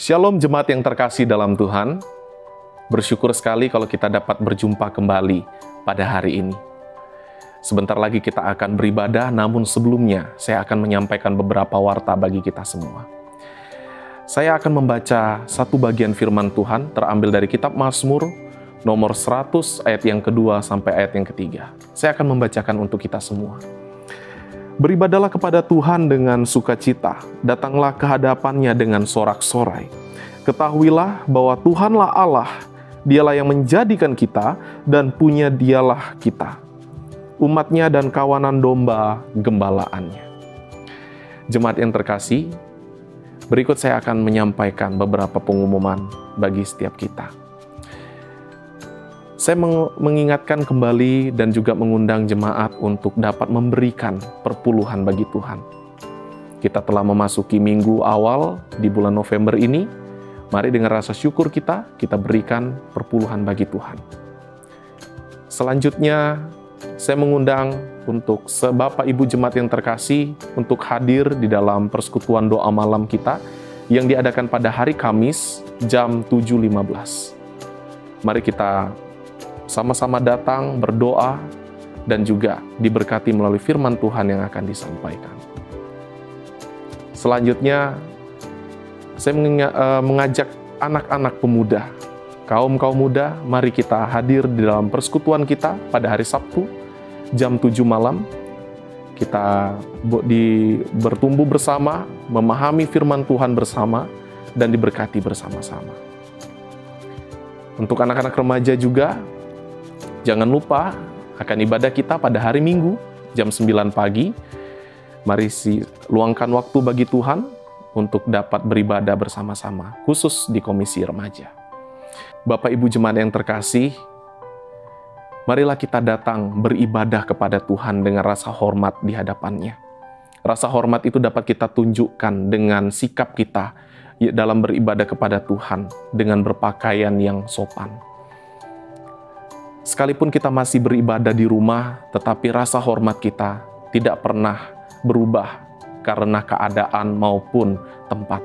Shalom jemaat yang terkasih dalam Tuhan. Bersyukur sekali kalau kita dapat berjumpa kembali pada hari ini. Sebentar lagi kita akan beribadah, namun sebelumnya saya akan menyampaikan beberapa warta bagi kita semua. Saya akan membaca satu bagian firman Tuhan terambil dari kitab Mazmur nomor 100 ayat yang kedua sampai ayat yang ketiga. Saya akan membacakan untuk kita semua. Beribadahlah kepada Tuhan dengan sukacita, datanglah ke hadapannya dengan sorak-sorai. Ketahuilah bahwa Tuhanlah Allah, Dialah yang menjadikan kita dan punya Dialah kita. Umatnya dan kawanan domba gembalaannya. Jemaat yang terkasih, berikut saya akan menyampaikan beberapa pengumuman bagi setiap kita. Saya mengingatkan kembali dan juga mengundang jemaat untuk dapat memberikan perpuluhan bagi Tuhan. Kita telah memasuki minggu awal di bulan November ini. Mari dengan rasa syukur kita berikan perpuluhan bagi Tuhan. Selanjutnya, saya mengundang untuk Bapak Ibu jemaat yang terkasih untuk hadir di dalam persekutuan doa malam kita yang diadakan pada hari Kamis jam 7.15. Mari kita sama-sama datang, berdoa, dan juga diberkati melalui firman Tuhan yang akan disampaikan. Selanjutnya, saya mengajak anak-anak pemuda, kaum muda, mari kita hadir di dalam persekutuan kita pada hari Sabtu, jam 7 malam. Kita bertumbuh bersama, memahami firman Tuhan bersama, dan diberkati bersama-sama. Untuk anak-anak remaja juga, jangan lupa akan ibadah kita pada hari Minggu jam 9 pagi. Mari luangkan waktu bagi Tuhan untuk dapat beribadah bersama-sama, khusus di Komisi Remaja. Bapak Ibu jemaat yang terkasih, marilah kita datang beribadah kepada Tuhan dengan rasa hormat di hadapannya. Rasa hormat itu dapat kita tunjukkan dengan sikap kita dalam beribadah kepada Tuhan dengan berpakaian yang sopan. Sekalipun kita masih beribadah di rumah, tetapi rasa hormat kita tidak pernah berubah karena keadaan maupun tempat.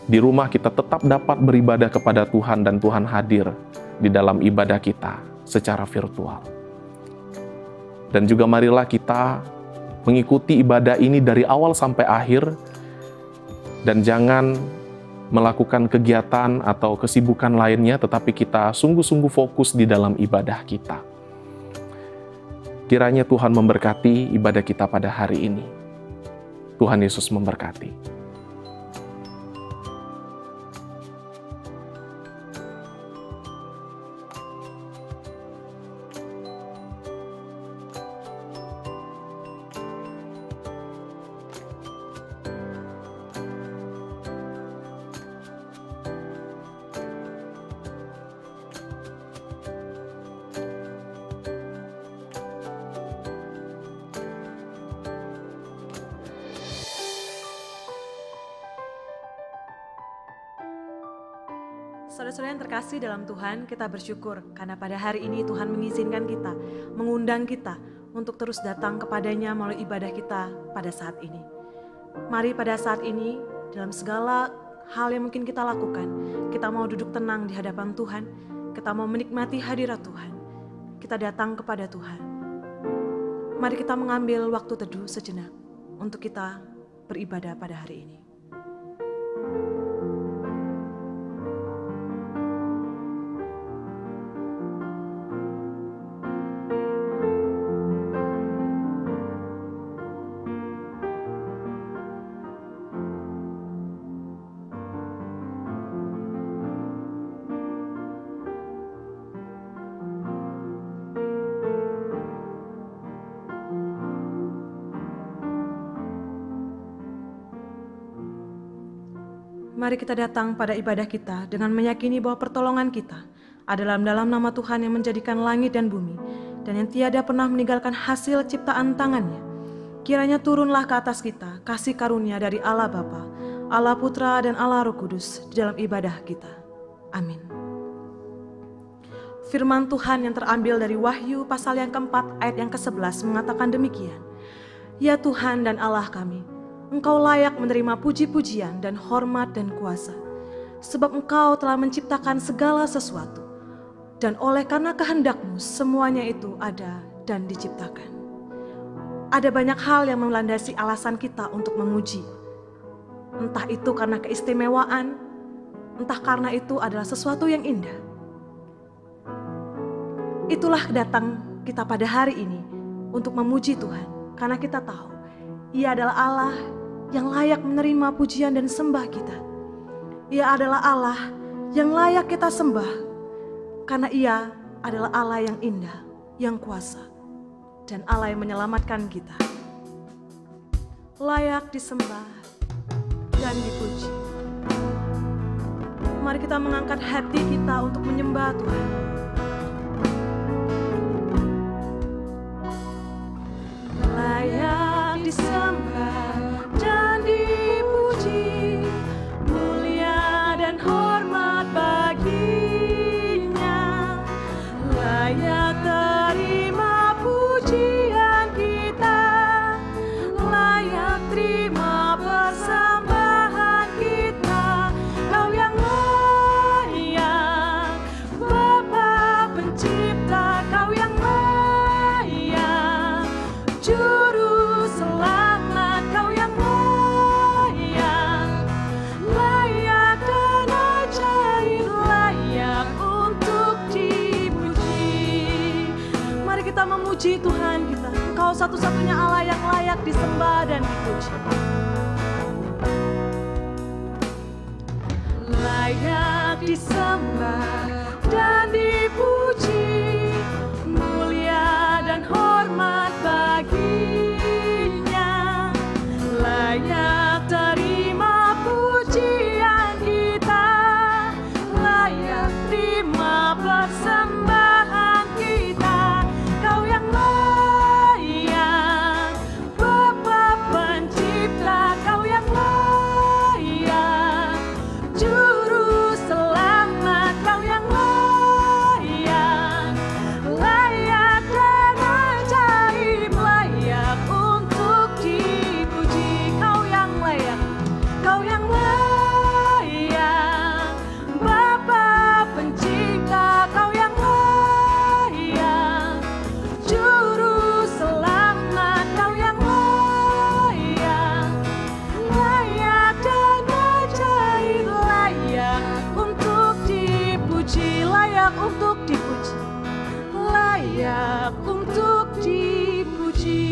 Di rumah kita tetap dapat beribadah kepada Tuhan dan Tuhan hadir di dalam ibadah kita secara virtual. Dan juga marilah kita mengikuti ibadah ini dari awal sampai akhir dan jangan melakukan kegiatan atau kesibukan lainnya, tetapi kita sungguh-sungguh fokus di dalam ibadah kita. Kiranya Tuhan memberkati ibadah kita pada hari ini. Tuhan Yesus memberkati. Saudara-saudara yang terkasih dalam Tuhan, kita bersyukur karena pada hari ini Tuhan mengizinkan kita, mengundang kita untuk terus datang kepadanya melalui ibadah kita pada saat ini. Mari pada saat ini, dalam segala hal yang mungkin kita lakukan, kita mau duduk tenang di hadapan Tuhan, kita mau menikmati hadirat Tuhan, kita datang kepada Tuhan. Mari kita mengambil waktu teduh sejenak untuk kita beribadah pada hari ini. Mari kita datang pada ibadah kita dengan meyakini bahwa pertolongan kita adalah dalam nama Tuhan yang menjadikan langit dan bumi dan yang tiada pernah meninggalkan hasil ciptaan tangannya. Kiranya turunlah ke atas kita kasih karunia dari Allah Bapa, Allah Putra dan Allah Roh Kudus di dalam ibadah kita. Amin. Firman Tuhan yang terambil dari Wahyu pasal yang keempat ayat yang ke-11 mengatakan demikian. Ya Tuhan dan Allah kami, Engkau layak menerima puji-pujian dan hormat dan kuasa, sebab Engkau telah menciptakan segala sesuatu, dan oleh karena kehendak-Mu semuanya itu ada dan diciptakan. Ada banyak hal yang melandasi alasan kita untuk memuji. Entah itu karena keistimewaan, entah karena itu adalah sesuatu yang indah. Itulah datang kita pada hari ini untuk memuji Tuhan, karena kita tahu Ia adalah Allah yang layak menerima pujian dan sembah kita. Ia adalah Allah yang layak kita sembah, karena Ia adalah Allah yang indah, yang kuasa, dan Allah yang menyelamatkan kita. Layak disembah dan dipuji. Mari kita mengangkat hati kita untuk menyembah Tuhan. Layak disembah dan dipuji, mulia dan hormat baginya. Layak terima pujian kita, layak terima persembahan kita. Kau yang layak, Bapa Pencipta, Kau yang layak, Juru Selamat, Kau yang layak, layak dan ajaib, layak untuk dipuji. Mari kita memuji Tuhan kita. Engkau satu-satunya Allah yang layak disembah dan dipuji. Layak disembah dan dipuji, mulia dan hormat baginya. Layak terima pujian kita, layak terima persembahan kita. Kau yang layak, Bapa Pencipta, Kau yang layak, Juru Selamat, Kau yang layak, layak dan ajaib, layak untuk dipuji. Kau yang layak, Kau yang layak, Bapa Pencipta, Kau yang layak, Juru Selamat, Kau yang layak, layak dan ajaib, layak untuk dipuji, layak untuk dipuji, layak untuk dipuji.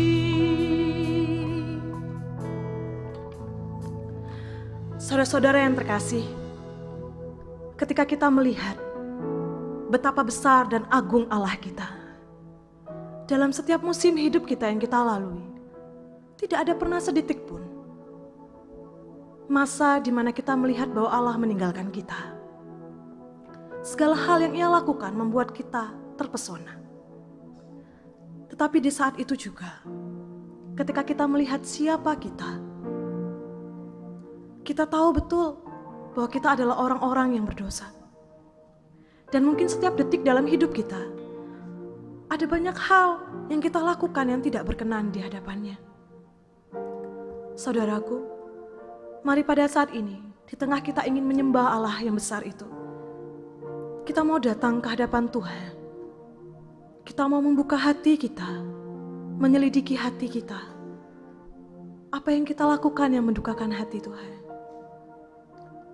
Saudara-saudara yang terkasih, ketika kita melihat betapa besar dan agung Allah kita, dalam setiap musim hidup kita yang kita lalui, tidak ada pernah sedetik pun masa di mana kita melihat bahwa Allah meninggalkan kita. Segala hal yang Ia lakukan membuat kita terpesona. Tetapi di saat itu juga, ketika kita melihat siapa kita tahu betul bahwa kita adalah orang-orang yang berdosa. Dan mungkin setiap detik dalam hidup kita, ada banyak hal yang kita lakukan yang tidak berkenan di hadapannya. Saudaraku, mari pada saat ini, di tengah kita ingin menyembah Allah yang besar itu, kita mau datang ke hadapan Tuhan. Kita mau membuka hati kita, menyelidiki hati kita. Apa yang kita lakukan yang mendukakan hati Tuhan?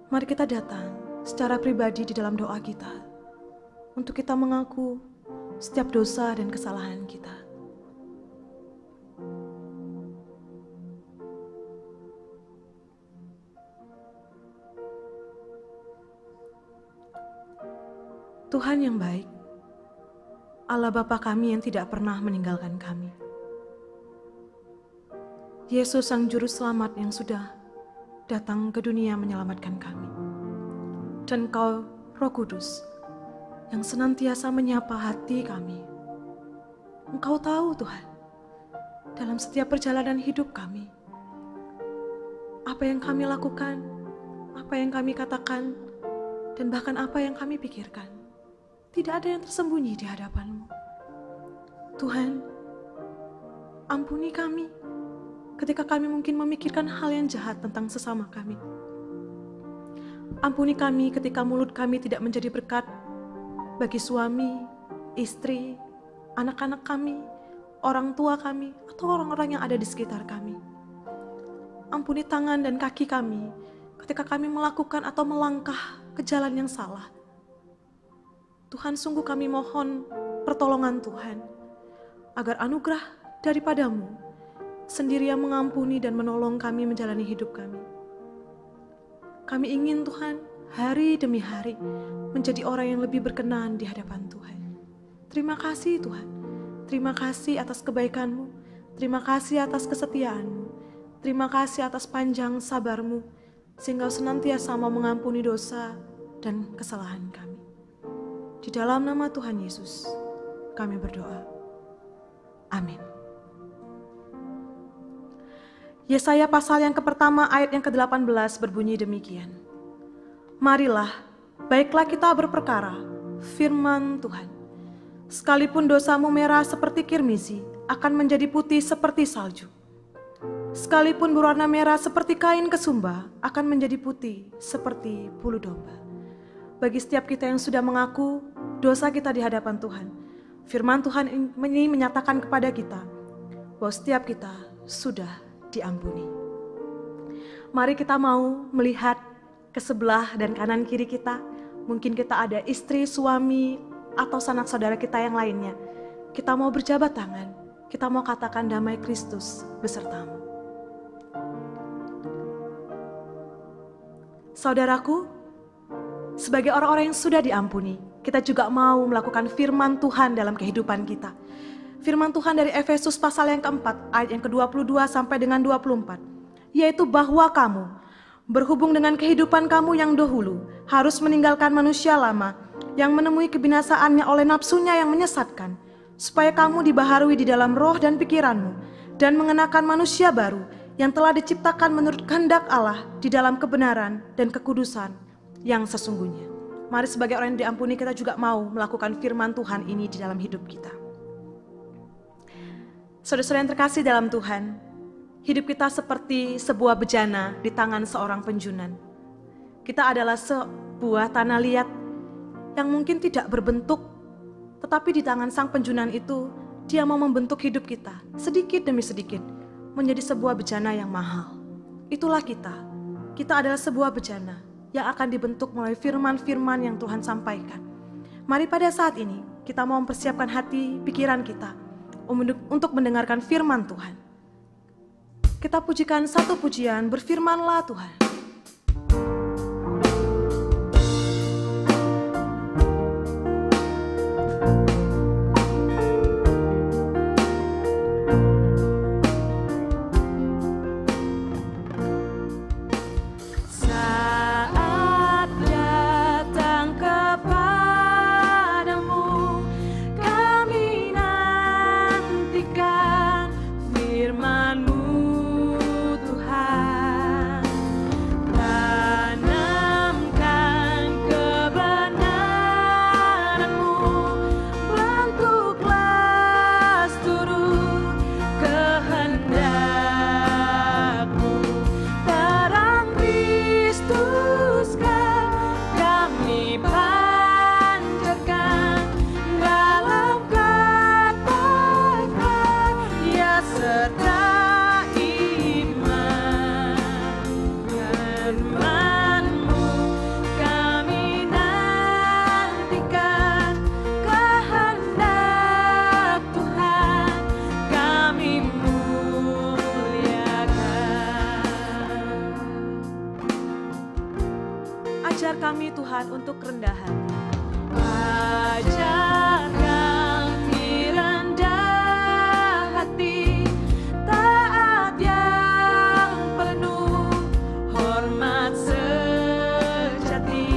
Mari kita datang secara pribadi di dalam doa kita, untuk kita mengaku setiap dosa dan kesalahan kita. Tuhan yang baik, Allah Bapa kami yang tidak pernah meninggalkan kami. Yesus Sang Juru Selamat yang sudah datang ke dunia menyelamatkan kami. Dan Kau, Roh Kudus, yang senantiasa menyapa hati kami. Engkau tahu Tuhan, dalam setiap perjalanan hidup kami, apa yang kami lakukan, apa yang kami katakan, dan bahkan apa yang kami pikirkan, tidak ada yang tersembunyi di hadapan-Mu. Tuhan, ampuni kami ketika kami mungkin memikirkan hal yang jahat tentang sesama kami. Ampuni kami ketika mulut kami tidak menjadi berkat bagi suami, istri, anak-anak kami, orang tua kami, atau orang-orang yang ada di sekitar kami. Ampuni tangan dan kaki kami ketika kami melakukan atau melangkah ke jalan yang salah. Tuhan, sungguh kami mohon pertolongan Tuhan, agar anugerah daripadamu sendiri yang mengampuni dan menolong kami menjalani hidup kami. Kami ingin Tuhan, hari demi hari menjadi orang yang lebih berkenan di hadapan Tuhan. Terima kasih Tuhan, terima kasih atas kebaikan-Mu, terima kasih atas kesetiaan-Mu, terima kasih atas panjang sabar-Mu, sehingga senantiasa mau mengampuni dosa dan kesalahan kami. Di dalam nama Tuhan Yesus, kami berdoa. Amin. Yesaya pasal yang pertama ayat yang ke-18 berbunyi demikian. Marilah, baiklah kita berperkara, firman Tuhan. Sekalipun dosamu merah seperti kirmizi, akan menjadi putih seperti salju. Sekalipun berwarna merah seperti kain kesumba, akan menjadi putih seperti bulu domba. Bagi setiap kita yang sudah mengaku dosa kita di hadapan Tuhan, firman Tuhan ini menyatakan kepada kita bahwa setiap kita sudah diampuni. Mari kita mau melihat ke sebelah dan kanan kiri kita. Mungkin kita ada istri, suami, atau sanak saudara kita yang lainnya. Kita mau berjabat tangan, kita mau katakan damai Kristus besertamu. Saudaraku, sebagai orang-orang yang sudah diampuni, kita juga mau melakukan firman Tuhan dalam kehidupan kita. Firman Tuhan dari Efesus pasal yang keempat, ayat yang ke-22 sampai dengan 24, yaitu bahwa kamu, berhubung dengan kehidupan kamu yang dahulu, harus meninggalkan manusia lama, yang menemui kebinasaannya oleh nafsunya yang menyesatkan, supaya kamu dibaharui di dalam roh dan pikiranmu, dan mengenakan manusia baru, yang telah diciptakan menurut kehendak Allah, di dalam kebenaran dan kekudusan yang sesungguhnya. Mari sebagai orang yang diampuni, kita juga mau melakukan firman Tuhan ini di dalam hidup kita. Saudara-saudara yang terkasih dalam Tuhan, hidup kita seperti sebuah bejana di tangan seorang penjunan. Kita adalah sebuah tanah liat yang mungkin tidak berbentuk, tetapi di tangan sang penjunan itu, dia mau membentuk hidup kita sedikit demi sedikit menjadi sebuah bejana yang mahal. Itulah kita. Kita adalah sebuah bejana yang akan dibentuk melalui firman-firman yang Tuhan sampaikan. Mari pada saat ini kita mau mempersiapkan hati, pikiran kita untuk mendengarkan firman Tuhan. Kita pujikan satu pujian, berfirmanlah Tuhan. Ajar kami Tuhan untuk rendah hati. Ajar kami rendah hati, taat yang penuh hormat sejati.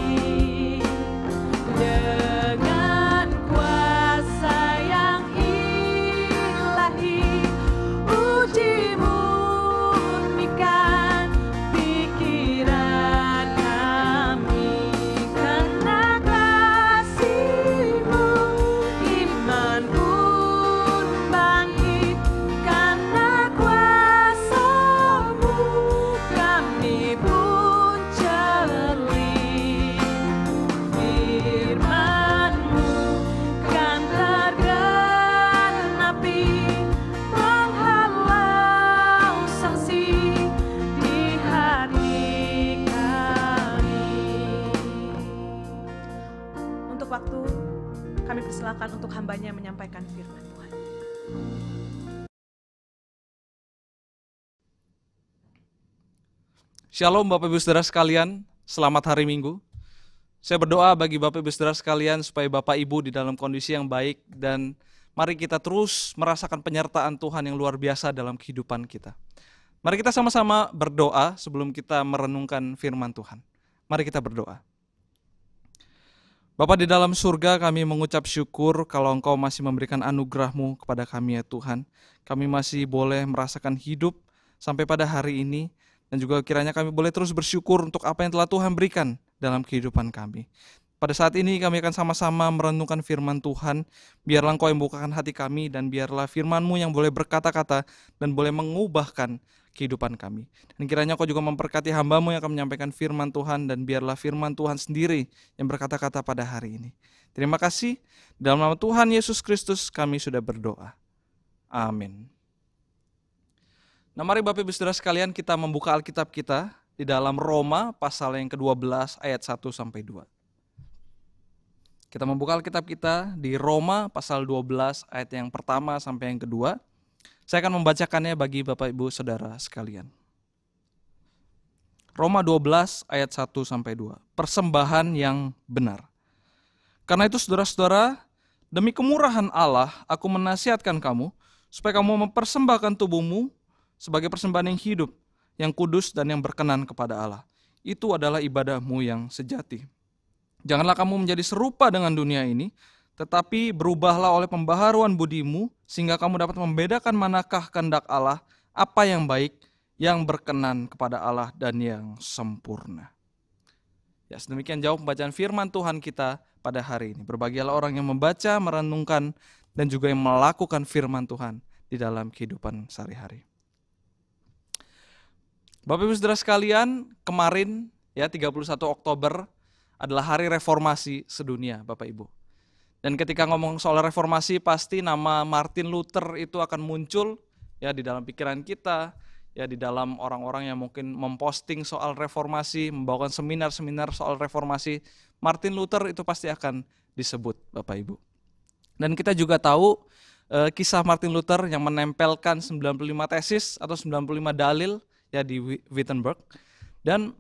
Dengan kuasa yang ilahi, uji murnikan pikiran kami, kenakan firman Tuhan. Shalom Bapak Ibu Saudara sekalian, selamat hari Minggu. Saya berdoa bagi Bapak Ibu Saudara sekalian supaya Bapak Ibu di dalam kondisi yang baik, dan mari kita terus merasakan penyertaan Tuhan yang luar biasa dalam kehidupan kita. Mari kita sama-sama berdoa sebelum kita merenungkan firman Tuhan. Mari kita berdoa. Bapa di dalam surga, kami mengucap syukur kalau Engkau masih memberikan anugerah-Mu kepada kami ya Tuhan. Kami masih boleh merasakan hidup sampai pada hari ini, dan juga kiranya kami boleh terus bersyukur untuk apa yang telah Tuhan berikan dalam kehidupan kami. Pada saat ini kami akan sama-sama merenungkan firman Tuhan. Biarlah Engkau yang membukakan hati kami, dan biarlah firman-Mu yang boleh berkata-kata dan boleh mengubahkan kehidupan kami. Dan kiranya Engkau juga memberkati hamba-Mu yang akan menyampaikan firman Tuhan, dan biarlah firman Tuhan sendiri yang berkata-kata pada hari ini. Terima kasih. Dalam nama Tuhan Yesus Kristus kami sudah berdoa. Amin. Nah, mari Bapak Ibu Saudara sekalian, kita membuka Alkitab kita di dalam Roma pasal yang ke-12 ayat 1 sampai 2. Kita membuka Alkitab kita di Roma pasal 12 ayat yang pertama sampai yang kedua. Saya akan membacakannya bagi Bapak Ibu Saudara sekalian. Roma 12 ayat 1 sampai 2. Persembahan yang benar. Karena itu saudara-saudara, demi kemurahan Allah, aku menasihatkan kamu supaya kamu mempersembahkan tubuhmu sebagai persembahan yang hidup, yang kudus dan yang berkenan kepada Allah. Itu adalah ibadahmu yang sejati. Janganlah kamu menjadi serupa dengan dunia ini, tetapi berubahlah oleh pembaharuan budimu, sehingga kamu dapat membedakan manakah kehendak Allah, apa yang baik, yang berkenan kepada Allah, dan yang sempurna. Ya, sedemikian jauh pembacaan firman Tuhan kita pada hari ini. Berbahagialah orang yang membaca, merenungkan, dan juga yang melakukan firman Tuhan di dalam kehidupan sehari-hari. Bapak Ibu Saudara sekalian, kemarin ya 31 Oktober adalah hari reformasi sedunia, Bapak Ibu. Dan ketika ngomong soal reformasi, pasti nama Martin Luther itu akan muncul ya di dalam pikiran kita, ya di dalam orang-orang yang mungkin memposting soal reformasi, membawakan seminar-seminar soal reformasi. Martin Luther itu pasti akan disebut, Bapak Ibu. Dan kita juga tahu kisah Martin Luther yang menempelkan 95 tesis atau 95 dalil ya di Wittenberg. Dan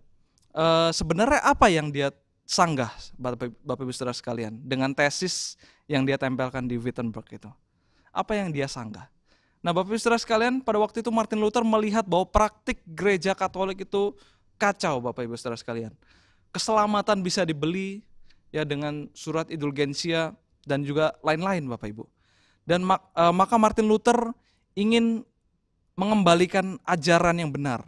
sebenarnya apa yang dia sanggah, Bapak Ibu Saudara sekalian, dengan tesis yang dia tempelkan di Wittenberg itu? Apa yang dia sanggah? Nah, Bapak Ibu Saudara sekalian, pada waktu itu Martin Luther melihat bahwa praktik gereja Katolik itu kacau, Bapak Ibu Saudara sekalian. Keselamatan bisa dibeli ya dengan surat indulgensia dan juga lain-lain, Bapak Ibu. Dan maka Martin Luther ingin mengembalikan ajaran yang benar,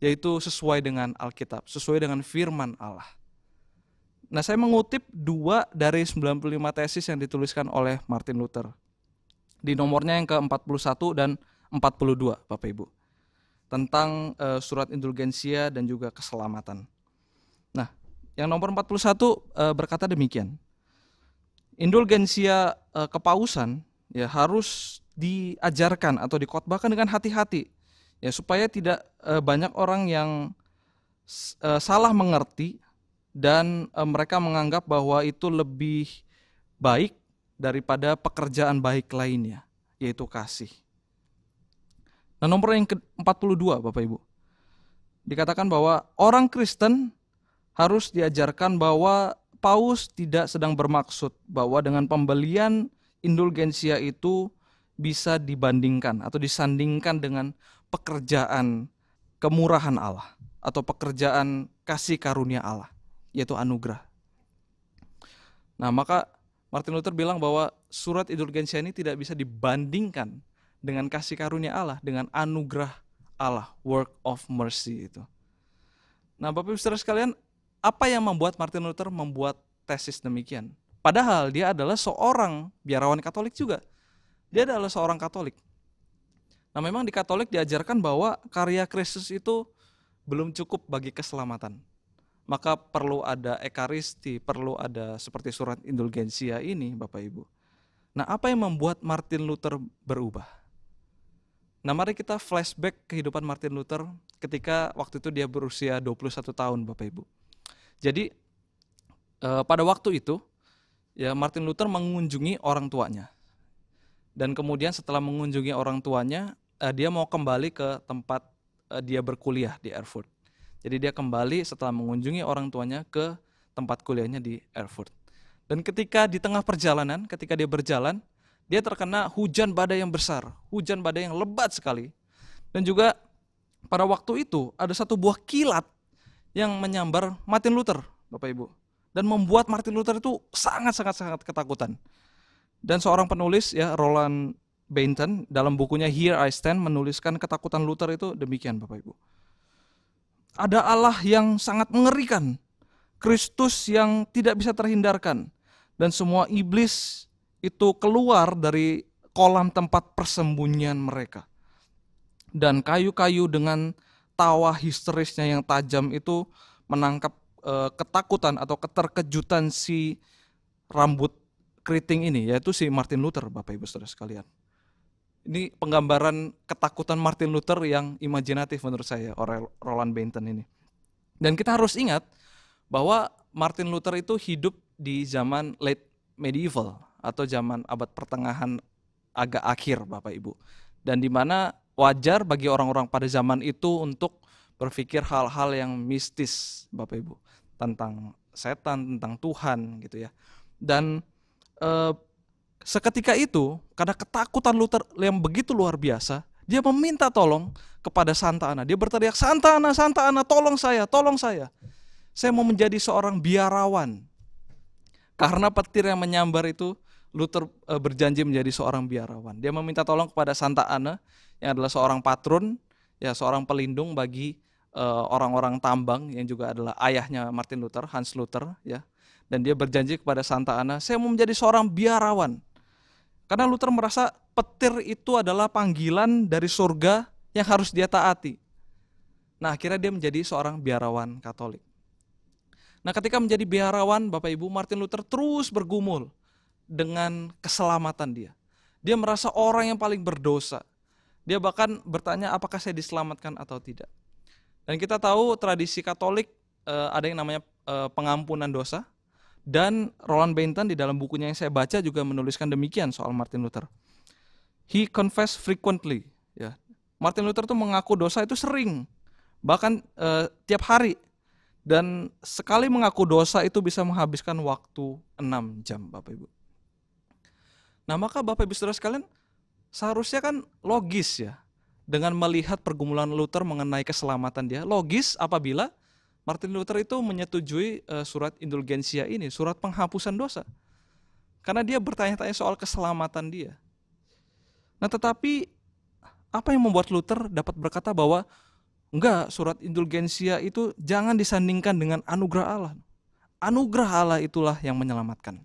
yaitu sesuai dengan Alkitab, sesuai dengan firman Allah. Nah, saya mengutip 2 dari 95 tesis yang dituliskan oleh Martin Luther. Di nomornya yang ke-41 dan 42, Bapak Ibu. Tentang surat indulgensia dan juga keselamatan. Nah, yang nomor 41 berkata demikian. Indulgensia kepausan ya harus diajarkan atau dikhotbahkan dengan hati-hati ya, supaya tidak banyak orang yang salah mengerti dan mereka menganggap bahwa itu lebih baik daripada pekerjaan baik lainnya, yaitu kasih. Nah, nomor yang ke-42 Bapak Ibu, dikatakan bahwa orang Kristen harus diajarkan bahwa Paus tidak sedang bermaksud bahwa dengan pembelian indulgensia itu bisa dibandingkan atau disandingkan dengan pekerjaan kemurahan Allah atau pekerjaan kasih karunia Allah, yaitu anugerah. Nah, maka Martin Luther bilang bahwa surat indulgensia ini tidak bisa dibandingkan dengan kasih karunia Allah, dengan anugerah Allah, work of mercy itu. Nah, Bapak Ibu Saudara sekalian, apa yang membuat Martin Luther membuat tesis demikian? Padahal dia adalah seorang biarawan Katolik juga. Dia adalah seorang Katolik. Nah, memang di Katolik diajarkan bahwa karya Kristus itu belum cukup bagi keselamatan. Maka perlu ada ekaristi, perlu ada seperti surat indulgensia ini, Bapak Ibu. Nah, apa yang membuat Martin Luther berubah? Nah, mari kita flashback kehidupan Martin Luther ketika waktu itu dia berusia 21 tahun, Bapak Ibu. Jadi, pada waktu itu, ya Martin Luther mengunjungi orang tuanya. Dan kemudian setelah mengunjungi orang tuanya, dia mau kembali ke tempat dia berkuliah di Erfurt. Jadi dia kembali setelah mengunjungi orang tuanya ke tempat kuliahnya di Erfurt. Dan ketika di tengah perjalanan, ketika dia berjalan, dia terkena hujan badai yang besar, hujan badai yang lebat sekali. Dan juga pada waktu itu ada satu buah kilat yang menyambar Martin Luther, Bapak Ibu. Dan membuat Martin Luther itu sangat ketakutan. Dan seorang penulis, ya, Roland Bainton, dalam bukunya Here I Stand menuliskan ketakutan Luther itu demikian, Bapak Ibu. Ada Allah yang sangat mengerikan, Kristus yang tidak bisa terhindarkan, dan semua iblis itu keluar dari kolam tempat persembunyian mereka. Dan kayu-kayu dengan tawa histerisnya yang tajam itu menangkap ketakutan atau keterkejutan si rambut keriting ini, yaitu si Martin Luther, Bapak Ibu Saudara sekalian. Ini penggambaran ketakutan Martin Luther yang imajinatif menurut saya, Roland Bainton ini. Dan kita harus ingat bahwa Martin Luther itu hidup di zaman late medieval atau zaman abad pertengahan agak akhir, Bapak Ibu. Dan di mana wajar bagi orang-orang pada zaman itu untuk berpikir hal-hal yang mistis, Bapak Ibu, tentang setan, tentang Tuhan gitu ya. Dan seketika itu, karena ketakutan Luther yang begitu luar biasa, dia meminta tolong kepada Santa Ana. Dia berteriak, Santa Ana, tolong saya, tolong saya. Saya mau menjadi seorang biarawan. Karena petir yang menyambar itu, Luther berjanji menjadi seorang biarawan. Dia meminta tolong kepada Santa Ana, yang adalah seorang patron, ya, seorang pelindung bagi orang-orang tambang, yang juga adalah ayahnya Martin Luther, Hans Luther, ya. Dan dia berjanji kepada Santa Ana, saya mau menjadi seorang biarawan. Karena Luther merasa petir itu adalah panggilan dari surga yang harus dia taati. Nah, akhirnya dia menjadi seorang biarawan Katolik. Nah, ketika menjadi biarawan, Bapak Ibu, Martin Luther terus bergumul dengan keselamatan dia. Dia merasa orang yang paling berdosa. Dia bahkan bertanya apakah saya diselamatkan atau tidak. Dan kita tahu tradisi Katolik ada yang namanya pengampunan dosa. Dan Roland Bainton di dalam bukunya yang saya baca juga menuliskan demikian soal Martin Luther. He confessed frequently. Ya. Martin Luther itu mengaku dosa itu sering, bahkan tiap hari. Dan sekali mengaku dosa itu bisa menghabiskan waktu 6 jam, Bapak Ibu. Nah, maka Bapak Ibu Saudara sekalian, seharusnya kan logis ya, dengan melihat pergumulan Luther mengenai keselamatan dia, logis apabila Martin Luther itu menyetujui surat indulgensia ini, surat penghapusan dosa. Karena dia bertanya-tanya soal keselamatan dia. Nah, tetapi apa yang membuat Luther dapat berkata bahwa enggak, surat indulgensia itu jangan disandingkan dengan anugerah Allah. Anugerah Allah itulah yang menyelamatkan.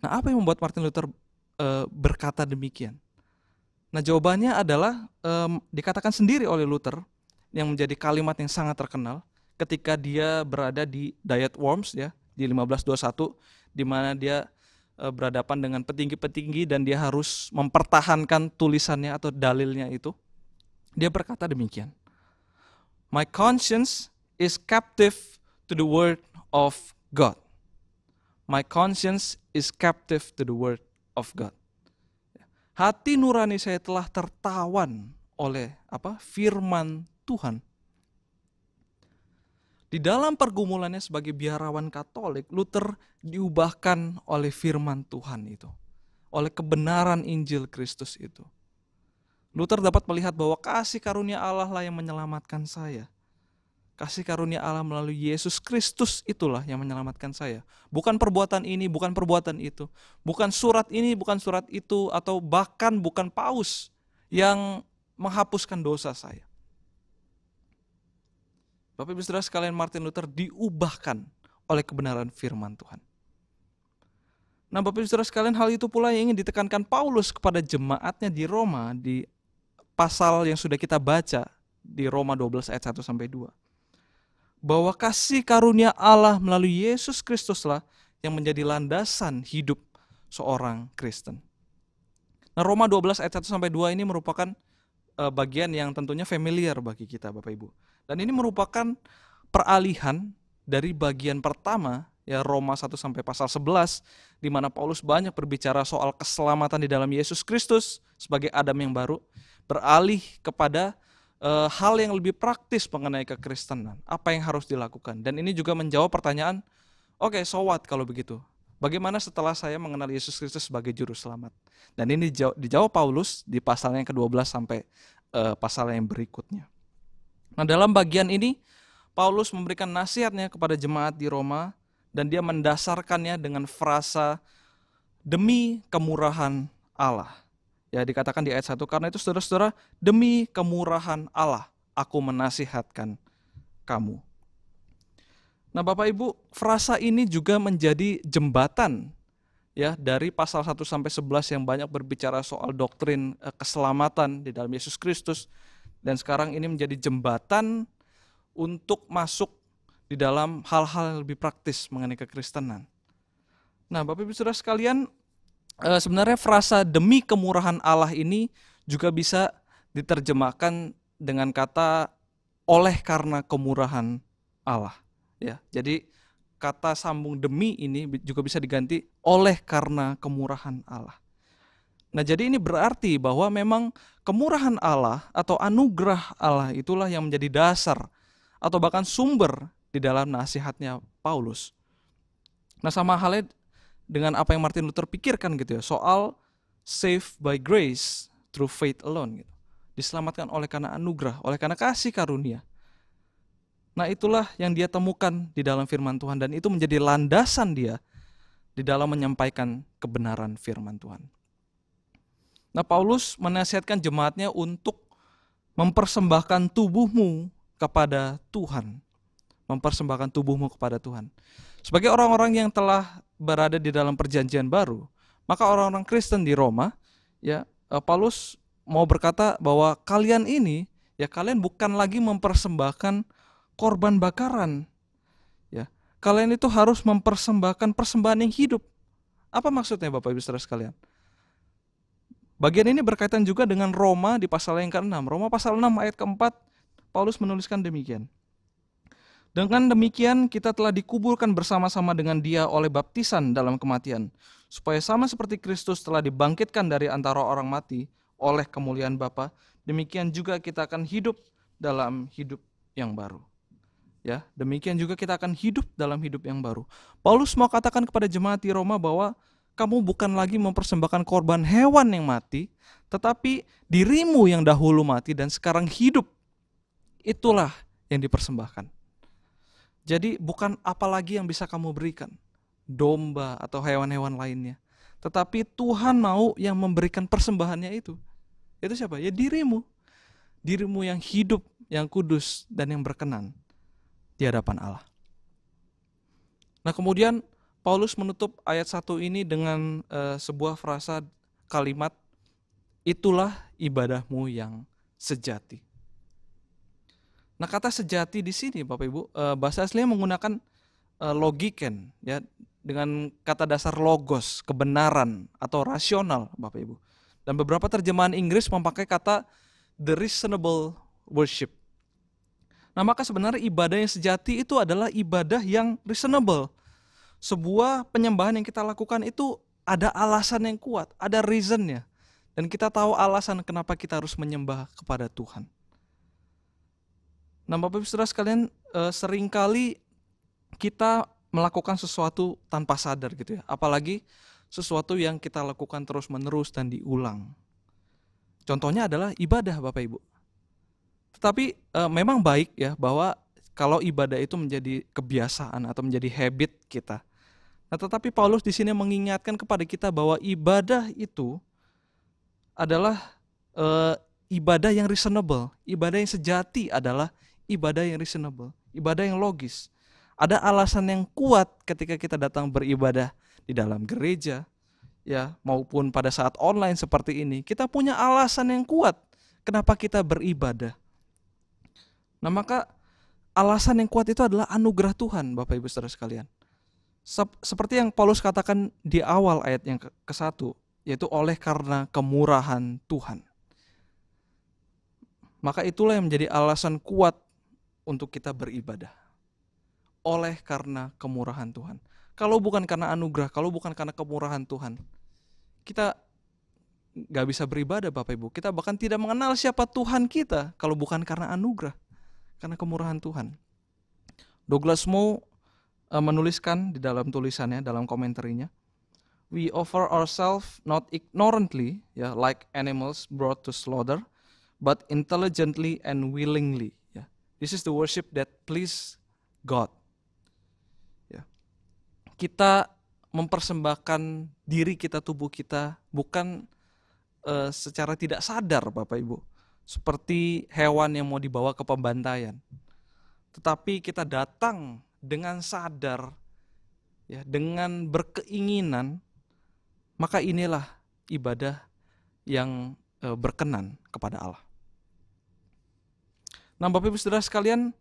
Nah, apa yang membuat Martin Luther berkata demikian? Nah, jawabannya adalah dikatakan sendiri oleh Luther, yang menjadi kalimat yang sangat terkenal ketika dia berada di Diet Worms, ya, di 1521, di mana dia berhadapan dengan petinggi-petinggi dan dia harus mempertahankan tulisannya atau dalilnya itu. Dia berkata demikian, My conscience is captive to the word of God. My conscience is captive to the word of God. Hati nurani saya telah tertawan oleh firman Tuhan. Di dalam pergumulannya sebagai biarawan Katolik, Luther diubahkan oleh firman Tuhan itu, oleh kebenaran Injil Kristus itu. Luther dapat melihat bahwa kasih karunia Allah lah yang menyelamatkan saya. Kasih karunia Allah melalui Yesus Kristus itulah yang menyelamatkan saya. Bukan perbuatan ini, bukan perbuatan itu. Bukan surat ini, bukan surat itu, atau bahkan bukan paus yang menghapuskan dosa saya. Bapak Ibu Saudara sekalian, Martin Luther diubahkan oleh kebenaran firman Tuhan. Nah, Bapak Ibu Saudara sekalian, hal itu pula yang ingin ditekankan Paulus kepada jemaatnya di Roma di pasal yang sudah kita baca di Roma 12 ayat 1-2. Bahwa kasih karunia Allah melalui Yesus Kristuslah yang menjadi landasan hidup seorang Kristen. Nah, Roma 12 ayat 1-2 ini merupakan bagian yang tentunya familiar bagi kita, Bapak Ibu. Dan ini merupakan peralihan dari bagian pertama ya Roma 1 sampai pasal 11, di mana Paulus banyak berbicara soal keselamatan di dalam Yesus Kristus sebagai Adam yang baru, beralih kepada hal yang lebih praktis mengenai kekristenan, apa yang harus dilakukan. Dan ini juga menjawab pertanyaan, oke, so what kalau begitu? Bagaimana setelah saya mengenal Yesus Kristus sebagai juru selamat? Dan ini dijawab Paulus di pasal yang ke-12 sampai pasal yang berikutnya. Nah, dalam bagian ini Paulus memberikan nasihatnya kepada jemaat di Roma, dan dia mendasarkannya dengan frasa demi kemurahan Allah. Ya, dikatakan di ayat 1, karena itu saudara-saudara, demi kemurahan Allah aku menasihatkan kamu. Nah, Bapak Ibu, frasa ini juga menjadi jembatan ya dari pasal 1 sampai 11 yang banyak berbicara soal doktrin keselamatan di dalam Yesus Kristus, dan sekarang ini menjadi jembatan untuk masuk di dalam hal-hal yang lebih praktis mengenai kekristenan. Nah, Bapak Ibu Saudara sekalian, sebenarnya frasa demi kemurahan Allah ini juga bisa diterjemahkan dengan kata oleh karena kemurahan Allah. Ya, jadi kata sambung demi ini juga bisa diganti oleh karena kemurahan Allah. Nah, jadi ini berarti bahwa memang kemurahan Allah atau anugerah Allah itulah yang menjadi dasar atau bahkan sumber di dalam nasihatnya Paulus. Nah, sama halnya dengan apa yang Martin Luther pikirkan gitu ya, soal saved by grace through faith alone gitu. Diselamatkan oleh karena anugerah, oleh karena kasih karunia. Nah, itulah yang dia temukan di dalam firman Tuhan, dan itu menjadi landasan dia di dalam menyampaikan kebenaran firman Tuhan. Nah, Paulus menasihatkan jemaatnya untuk mempersembahkan tubuhmu kepada Tuhan. Mempersembahkan tubuhmu kepada Tuhan. Sebagai orang-orang yang telah berada di dalam perjanjian baru, maka orang-orang Kristen di Roma, ya, Paulus mau berkata bahwa kalian ini, ya, kalian bukan lagi mempersembahkan korban bakaran, ya, kalian itu harus mempersembahkan persembahan yang hidup. Apa maksudnya, Bapak Ibu Saudara sekalian? Bagian ini berkaitan juga dengan Roma di pasal yang ke-6. Roma pasal 6 ayat ke-4, Paulus menuliskan demikian. Dengan demikian kita telah dikuburkan bersama-sama dengan dia oleh baptisan dalam kematian, supaya sama seperti Kristus telah dibangkitkan dari antara orang mati oleh kemuliaan Bapa, demikian juga kita akan hidup dalam hidup yang baru. Ya, demikian juga kita akan hidup dalam hidup yang baru. Paulus mau katakan kepada jemaat di Roma bahwa kamu bukan lagi mempersembahkan korban hewan yang mati, tetapi dirimu yang dahulu mati dan sekarang hidup. Itulah yang dipersembahkan. Jadi bukan apa lagi yang bisa kamu berikan, domba atau hewan-hewan lainnya, tetapi Tuhan mau yang memberikan persembahannya itu. Itu siapa? Ya dirimu. Dirimu yang hidup, yang kudus, dan yang berkenan di hadapan Allah. Nah, kemudian Paulus menutup ayat 1 ini dengan sebuah frasa kalimat, itulah ibadahmu yang sejati. Nah, kata sejati di sini, Bapak Ibu, bahasa aslinya menggunakan logiken, ya, dengan kata dasar logos, kebenaran atau rasional, Bapak Ibu. Dan beberapa terjemahan Inggris memakai kata the reasonable worship. Nah, maka sebenarnya ibadah yang sejati itu adalah ibadah yang reasonable. Sebuah penyembahan yang kita lakukan itu ada alasan yang kuat, ada reasonnya. Dan kita tahu alasan kenapa kita harus menyembah kepada Tuhan. Nah, Bapak Ibu Saudara sekalian, seringkali kita melakukan sesuatu tanpa sadar gitu ya. Apalagi sesuatu yang kita lakukan terus-menerus dan diulang. Contohnya adalah ibadah, Bapak Ibu. Tetapi memang baik ya bahwa kalau ibadah itu menjadi kebiasaan atau menjadi habit kita. Nah, tetapi Paulus di sini mengingatkan kepada kita bahwa ibadah itu adalah ibadah yang reasonable. Ibadah yang sejati adalah ibadah yang reasonable, ibadah yang logis. Ada alasan yang kuat ketika kita datang beribadah di dalam gereja, ya, maupun pada saat online seperti ini. Kita punya alasan yang kuat kenapa kita beribadah. Nah, maka alasan yang kuat itu adalah anugerah Tuhan, Bapak Ibu Saudara sekalian. Seperti yang Paulus katakan di awal ayat yang ke-1, yaitu oleh karena kemurahan Tuhan. Maka itulah yang menjadi alasan kuat untuk kita beribadah. Oleh karena kemurahan Tuhan. Kalau bukan karena anugerah, kalau bukan karena kemurahan Tuhan, kita gak bisa beribadah Bapak Ibu. Kita bahkan tidak mengenal siapa Tuhan kita kalau bukan karena anugerah, karena kemurahan Tuhan. Douglas Moo menuliskan di dalam tulisannya, dalam komentarnya, we offer ourselves not ignorantly, ya, like animals brought to slaughter, but intelligently and willingly. Ya. This is the worship that please God. Ya. Kita mempersembahkan diri kita, tubuh kita, bukan secara tidak sadar Bapak Ibu, seperti hewan yang mau dibawa ke pembantaian. Tetapi kita datang dengan sadar, ya, dengan berkeinginan, maka inilah ibadah yang berkenan kepada Allah. Nah Bapak Ibu Saudara sekalian,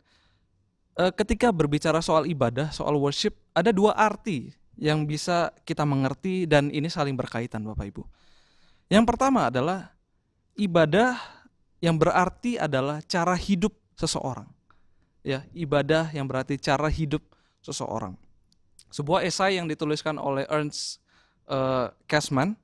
ketika berbicara soal ibadah, soal worship, ada dua arti yang bisa kita mengerti dan ini saling berkaitan Bapak Ibu. Yang pertama adalah ibadah yang berarti adalah cara hidup seseorang. Ya, ibadah yang berarti cara hidup seseorang. Sebuah esai yang dituliskan oleh Ernst Käsemann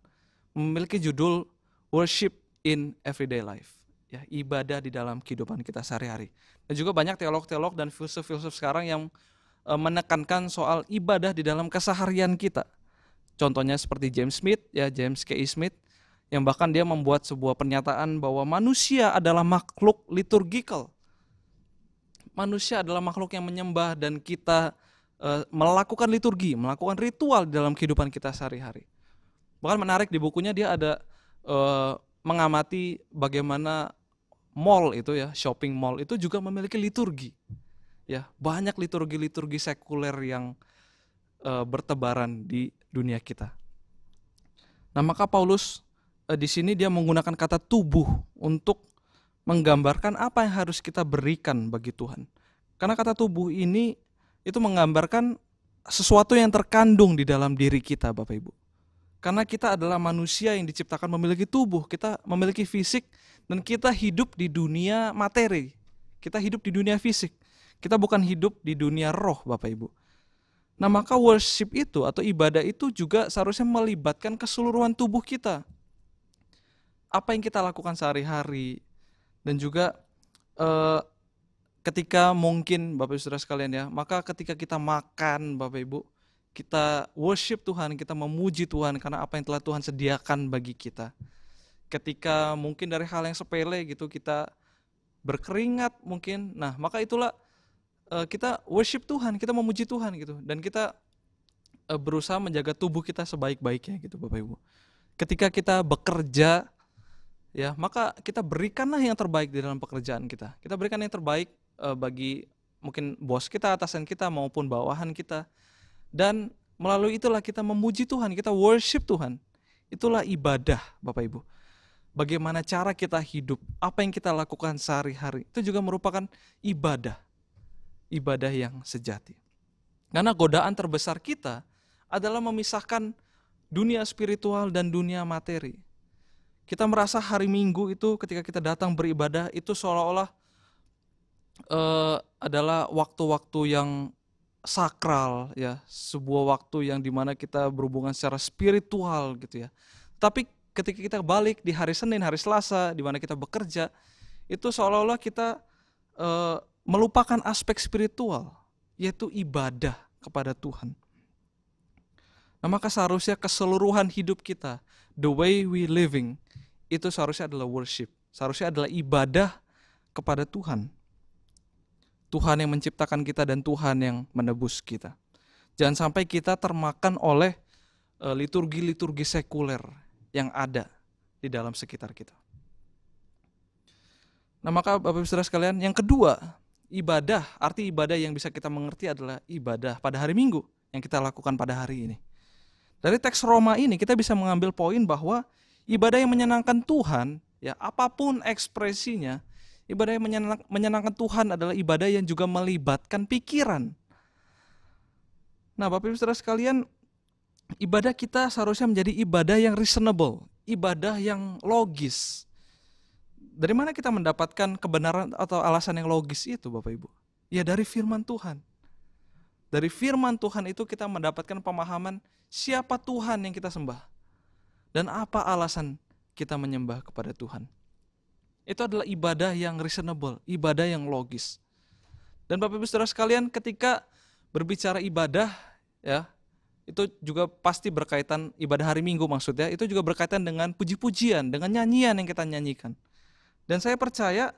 memiliki judul Worship in Everyday Life. Ya, ibadah di dalam kehidupan kita sehari-hari. Dan juga banyak teolog-teolog dan filsuf-filsuf sekarang yang menekankan soal ibadah di dalam keseharian kita. Contohnya seperti James Smith, ya, James K.E. Smith, yang bahkan dia membuat sebuah pernyataan bahwa manusia adalah makhluk liturgikal. Manusia adalah makhluk yang menyembah dan kita melakukan liturgi, melakukan ritual di dalam kehidupan kita sehari-hari. Bahkan menarik di bukunya dia ada mengamati bagaimana mall itu, ya, shopping mall itu juga memiliki liturgi. Ya, banyak liturgi-liturgi sekuler yang bertebaran di dunia kita. Nah, maka Paulus di sini dia menggunakan kata tubuh untuk menggambarkan apa yang harus kita berikan bagi Tuhan. Karena kata tubuh ini itu menggambarkan sesuatu yang terkandung di dalam diri kita Bapak Ibu. Karena kita adalah manusia yang diciptakan memiliki tubuh, kita memiliki fisik, dan kita hidup di dunia materi. Kita hidup di dunia fisik. Kita bukan hidup di dunia roh Bapak Ibu. Nah maka worship itu atau ibadah itu juga seharusnya melibatkan keseluruhan tubuh kita. Apa yang kita lakukan sehari-hari, dan juga ketika mungkin Bapak Ibu Saudara sekalian, ya, maka ketika kita makan Bapak Ibu, kita worship Tuhan, kita memuji Tuhan karena apa yang telah Tuhan sediakan bagi kita. Ketika mungkin dari hal yang sepele gitu kita berkeringat mungkin, nah maka itulah kita worship Tuhan, kita memuji Tuhan gitu, dan kita berusaha menjaga tubuh kita sebaik-baiknya gitu Bapak Ibu. Ketika kita bekerja, ya, maka kita berikanlah yang terbaik di dalam pekerjaan kita. Kita berikan yang terbaik bagi mungkin bos kita, atasan kita, maupun bawahan kita. Dan melalui itulah kita memuji Tuhan, kita worship Tuhan. Itulah ibadah Bapak Ibu. Bagaimana cara kita hidup, apa yang kita lakukan sehari-hari, itu juga merupakan ibadah. Ibadah yang sejati. Karena godaan terbesar kita adalah memisahkan dunia spiritual dan dunia materi. Kita merasa hari Minggu itu ketika kita datang beribadah itu seolah-olah adalah waktu-waktu yang sakral, ya, sebuah waktu yang dimana kita berhubungan secara spiritual gitu, ya. Tapi ketika kita balik di hari Senin, hari Selasa, di mana kita bekerja, itu seolah-olah kita melupakan aspek spiritual, yaitu ibadah kepada Tuhan. Nah maka seharusnya keseluruhan hidup kita, the way we living, itu seharusnya adalah worship, seharusnya adalah ibadah kepada Tuhan. Tuhan yang menciptakan kita dan Tuhan yang menebus kita. Jangan sampai kita termakan oleh liturgi-liturgi sekuler yang ada di dalam sekitar kita. Nah maka Bapak Ibu Saudara sekalian, yang kedua, ibadah, arti ibadah yang bisa kita mengerti adalah ibadah pada hari Minggu yang kita lakukan pada hari ini. Dari teks Roma ini kita bisa mengambil poin bahwa ibadah yang menyenangkan Tuhan, ya, apapun ekspresinya, ibadah yang menyenangkan Tuhan adalah ibadah yang juga melibatkan pikiran. Nah Bapak Ibu Saudara sekalian, ibadah kita seharusnya menjadi ibadah yang reasonable, ibadah yang logis. Dari mana kita mendapatkan kebenaran atau alasan yang logis itu Bapak Ibu? Ya dari firman Tuhan. Dari firman Tuhan itu kita mendapatkan pemahaman siapa Tuhan yang kita sembah dan apa alasan kita menyembah kepada Tuhan. Itu adalah ibadah yang reasonable, ibadah yang logis. Dan Bapak Ibu Saudara sekalian, ketika berbicara ibadah, ya, itu juga pasti berkaitan ibadah hari Minggu maksudnya, itu juga berkaitan dengan puji-pujian, dengan nyanyian yang kita nyanyikan. Dan saya percaya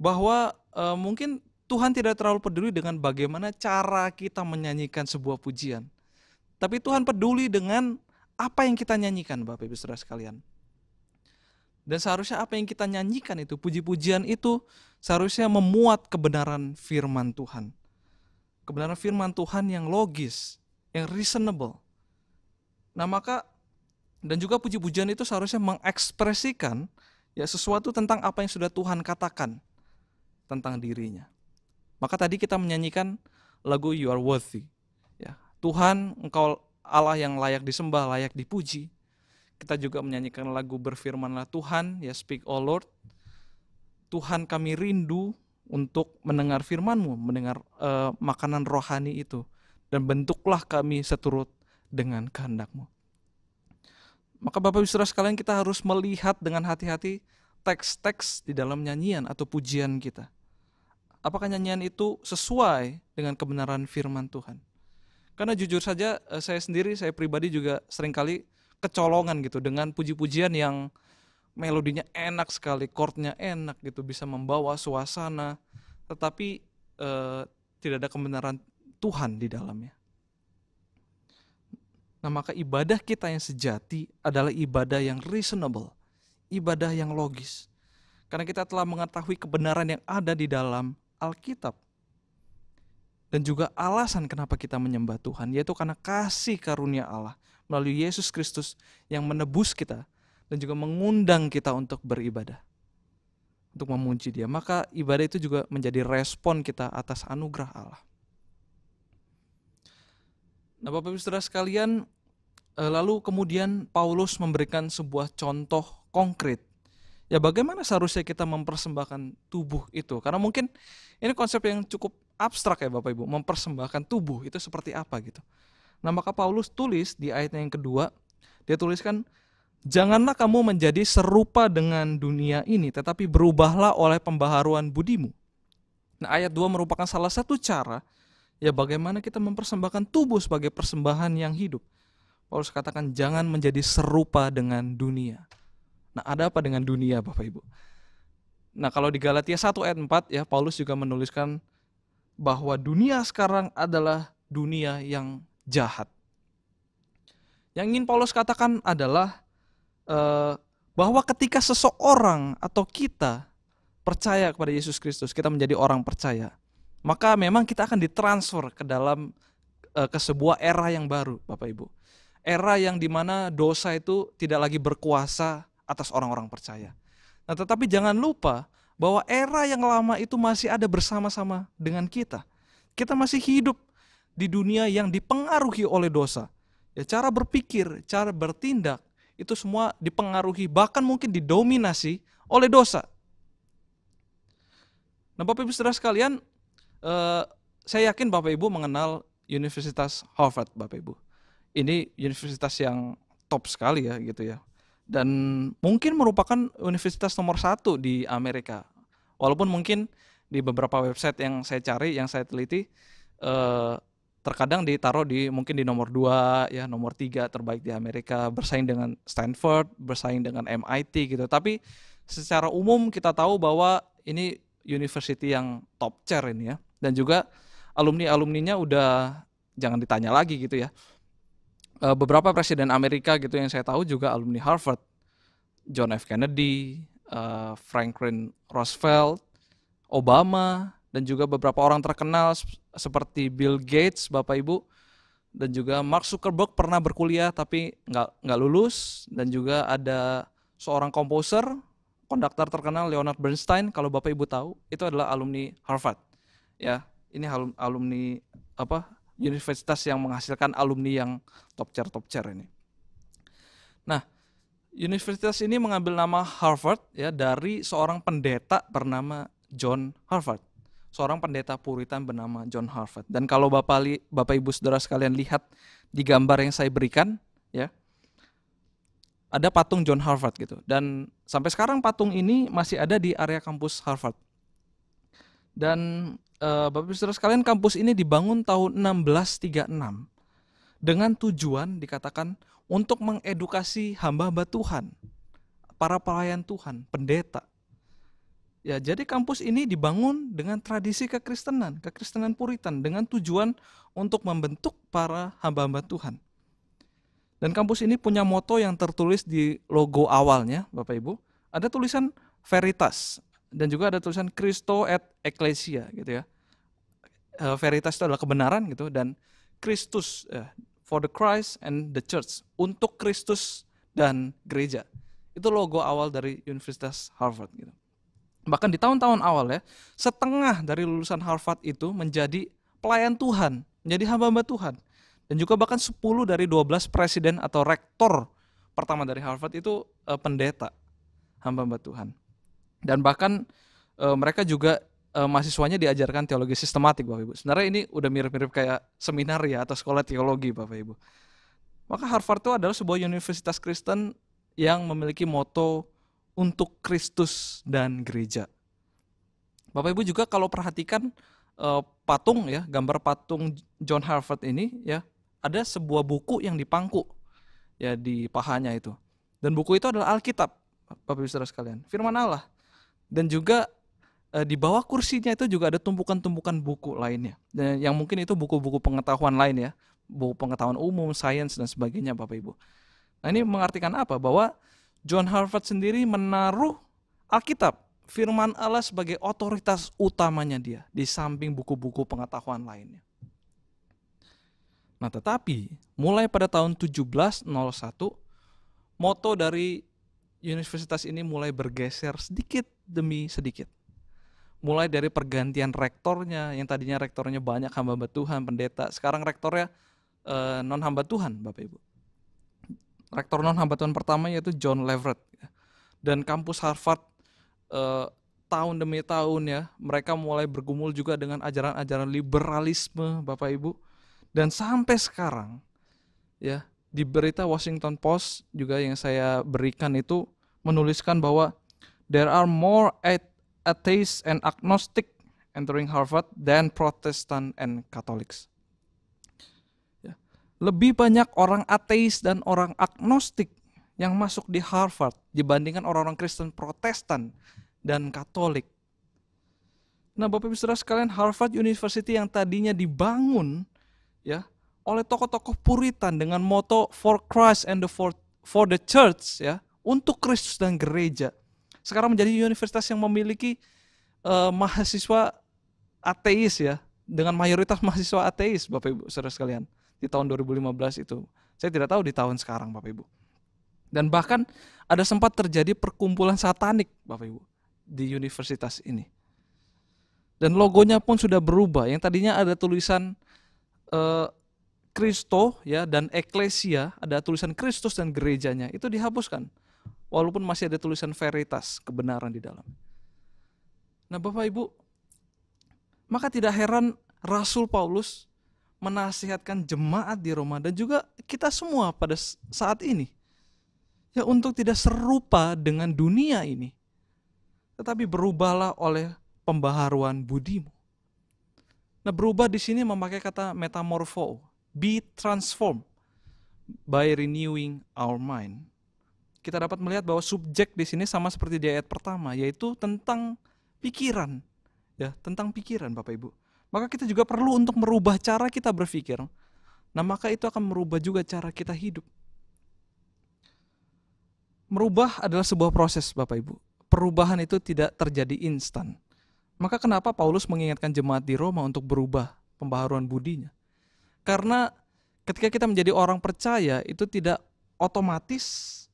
bahwa mungkin Tuhan tidak terlalu peduli dengan bagaimana cara kita menyanyikan sebuah pujian. Tapi Tuhan peduli dengan apa yang kita nyanyikan, Bapak Ibu Saudara sekalian. Dan seharusnya apa yang kita nyanyikan itu, puji-pujian itu seharusnya memuat kebenaran firman Tuhan. Kebenaran firman Tuhan yang logis, yang reasonable. Nah maka, dan juga puji-pujian itu seharusnya mengekspresikan ya sesuatu tentang apa yang sudah Tuhan katakan tentang dirinya. Maka tadi kita menyanyikan lagu You Are Worthy. Ya, Tuhan, Engkau Allah yang layak disembah, layak dipuji. Kita juga menyanyikan lagu Berfirmanlah Tuhan, ya Speak O Lord. Tuhan, kami rindu untuk mendengar firman-Mu, mendengar makanan rohani itu. Dan bentuklah kami seturut dengan kehendak-Mu. Maka Bapak Ibu Saudara sekalian, kita harus melihat dengan hati-hati teks-teks di dalam nyanyian atau pujian kita. Apakah nyanyian itu sesuai dengan kebenaran firman Tuhan? Karena jujur saja saya pribadi juga seringkali kecolongan gitu dengan puji-pujian yang melodinya enak sekali, chordnya enak gitu, bisa membawa suasana, tetapi tidak ada kebenaran Tuhan di dalamnya. Nah maka ibadah kita yang sejati adalah ibadah yang reasonable, ibadah yang logis. Karena kita telah mengetahui kebenaran yang ada di dalam Alkitab. Dan juga alasan kenapa kita menyembah Tuhan, yaitu karena kasih karunia Allah melalui Yesus Kristus yang menebus kita dan juga mengundang kita untuk beribadah, untuk memuji Dia. Maka ibadah itu juga menjadi respon kita atas anugerah Allah. Nah Bapak Ibu Saudara sekalian, lalu kemudian Paulus memberikan sebuah contoh konkret. Ya bagaimana seharusnya kita mempersembahkan tubuh itu? Karena mungkin ini konsep yang cukup abstrak ya Bapak Ibu, mempersembahkan tubuh itu seperti apa gitu. Nah maka Paulus tulis di ayat yang kedua, dia tuliskan, janganlah kamu menjadi serupa dengan dunia ini, tetapi berubahlah oleh pembaharuan budimu. Nah ayat 2 merupakan salah satu cara ya bagaimana kita mempersembahkan tubuh sebagai persembahan yang hidup. Paulus katakan jangan menjadi serupa dengan dunia. Nah ada apa dengan dunia Bapak Ibu? Nah kalau di Galatia 1 ayat 4 ya Paulus juga menuliskan bahwa dunia sekarang adalah dunia yang jahat. Yang ingin Paulus katakan adalah bahwa ketika seseorang atau kita percaya kepada Yesus Kristus, kita menjadi orang percaya, maka memang kita akan ditransfer ke dalam ke sebuah era yang baru Bapak Ibu. Era yang dimana dosa itu tidak lagi berkuasa atas orang-orang percaya. Nah tetapi jangan lupa bahwa era yang lama itu masih ada bersama-sama dengan kita. Kita masih hidup di dunia yang dipengaruhi oleh dosa. Ya, cara berpikir, cara bertindak, itu semua dipengaruhi, bahkan mungkin didominasi oleh dosa. Nah Bapak Ibu Saudara sekalian, saya yakin Bapak Ibu mengenal Universitas Harvard Bapak Ibu. Ini universitas yang top sekali ya gitu ya. Dan mungkin merupakan universitas nomor 1 di Amerika. Walaupun mungkin di beberapa website yang saya cari, yang saya teliti, terkadang ditaruh mungkin di nomor 2, ya nomor 3 terbaik di Amerika, bersaing dengan Stanford, bersaing dengan MIT gitu. Tapi secara umum kita tahu bahwa ini university yang top tier ini ya. Dan juga alumni-alumninya udah jangan ditanya lagi gitu ya. Beberapa presiden Amerika gitu yang saya tahu juga alumni Harvard, John F. Kennedy, Franklin Roosevelt, Obama, dan juga beberapa orang terkenal seperti Bill Gates, Bapak Ibu, dan juga Mark Zuckerberg pernah berkuliah tapi nggak lulus, dan juga ada seorang komposer, konduktor terkenal Leonard Bernstein, kalau Bapak Ibu tahu, itu adalah alumni Harvard. Ya, ini alumni universitas yang menghasilkan alumni yang top tier ini. Nah, universitas ini mengambil nama Harvard ya dari seorang pendeta bernama John Harvard. seorang pendeta Puritan bernama John Harvard. Dan kalau Bapak Ibu Saudara sekalian lihat di gambar yang saya berikan, ya, ada patung John Harvard gitu. Dan sampai sekarang patung ini masih ada di area kampus Harvard. Dan Bapak Ibu Saudara sekalian, kampus ini dibangun tahun 1636 dengan tujuan dikatakan untuk mengedukasi hamba-hamba Tuhan, para pelayan Tuhan, pendeta. Ya, jadi kampus ini dibangun dengan tradisi kekristenan Puritan dengan tujuan untuk membentuk para hamba-hamba Tuhan. Dan kampus ini punya moto yang tertulis di logo awalnya, Bapak Ibu. Ada tulisan Veritas dan juga ada tulisan Christo et Ecclesia gitu ya. Veritas itu adalah kebenaran gitu, dan Christus, for the Christ and the Church, untuk Kristus dan gereja. Itu logo awal dari Universitas Harvard gitu. Bahkan di tahun-tahun awal ya, setengah dari lulusan Harvard itu menjadi pelayan Tuhan, menjadi hamba-hamba Tuhan. Dan juga bahkan 10 dari 12 presiden atau rektor pertama dari Harvard itu pendeta, hamba-hamba Tuhan. Dan bahkan mereka juga mahasiswanya diajarkan teologi sistematik, Bapak Ibu. Sebenarnya ini udah mirip-mirip kayak seminar ya atau sekolah teologi, Bapak Ibu. Maka Harvard itu adalah sebuah universitas Kristen yang memiliki moto untuk Kristus dan gereja. Bapak Ibu juga kalau perhatikan patung ya, gambar patung John Harvard ini ya, ada sebuah buku yang dipangku ya di pahanya itu. Dan buku itu adalah Alkitab, Bapak Ibu Saudara sekalian, firman Allah. Dan juga di bawah kursinya itu juga ada tumpukan-tumpukan buku lainnya. Dan yang mungkin itu buku-buku pengetahuan lain ya, buku pengetahuan umum, sains dan sebagainya, Bapak Ibu. Nah, ini mengartikan apa? Bahwa John Harvard sendiri menaruh Alkitab, firman Allah sebagai otoritas utamanya dia, di samping buku-buku pengetahuan lainnya. Nah, tetapi mulai pada tahun 1701, moto dari universitas ini mulai bergeser sedikit demi sedikit. Mulai dari pergantian rektornya, yang tadinya rektornya banyak hamba Tuhan, pendeta, sekarang rektornya non-hamba Tuhan, Bapak Ibu. Rektor non-hamba Tuhan pertama yaitu John Leverett. Dan kampus Harvard tahun demi tahun ya, mereka mulai bergumul juga dengan ajaran-ajaran liberalisme, Bapak Ibu. Dan sampai sekarang ya, di berita Washington Post juga yang saya berikan itu menuliskan bahwa there are more atheists and agnostic entering Harvard than Protestant and Catholics. Lebih banyak orang ateis dan orang agnostik yang masuk di Harvard dibandingkan orang-orang Kristen Protestan dan Katolik. Nah, Bapak Ibu Saudara sekalian, Harvard University yang tadinya dibangun ya oleh tokoh-tokoh Puritan dengan moto for Christ and for the Church ya, untuk Kristus dan gereja, sekarang menjadi universitas yang memiliki mahasiswa ateis ya, dengan mayoritas mahasiswa ateis, Bapak Ibu Saudara sekalian. Di tahun 2015 itu. Saya tidak tahu di tahun sekarang, Bapak Ibu. Dan bahkan ada sempat terjadi perkumpulan satanik, Bapak Ibu, di universitas ini. Dan logonya pun sudah berubah. Yang tadinya ada tulisan Christo ya dan Ecclesia, ada tulisan Kristus dan gerejanya, itu dihapuskan. Walaupun masih ada tulisan Veritas, kebenaran di dalam. Nah, Bapak Ibu, maka tidak heran Rasul Paulus menasihatkan jemaat di Roma dan juga kita semua pada saat ini ya, untuk tidak serupa dengan dunia ini, tetapi berubahlah oleh pembaharuan budimu. Nah, berubah di sini memakai kata metamorpho, be transformed by renewing our mind. Kita dapat melihat bahwa subjek di sini sama seperti di ayat pertama, yaitu tentang pikiran, ya, tentang pikiran, Bapak Ibu. Maka kita juga perlu untuk merubah cara kita berpikir. Nah, maka itu akan merubah juga cara kita hidup. Merubah adalah sebuah proses, Bapak Ibu. Perubahan itu tidak terjadi instan. Maka kenapa Paulus mengingatkan jemaat di Roma untuk berubah pembaharuan budinya? Karena ketika kita menjadi orang percaya, itu tidak otomatis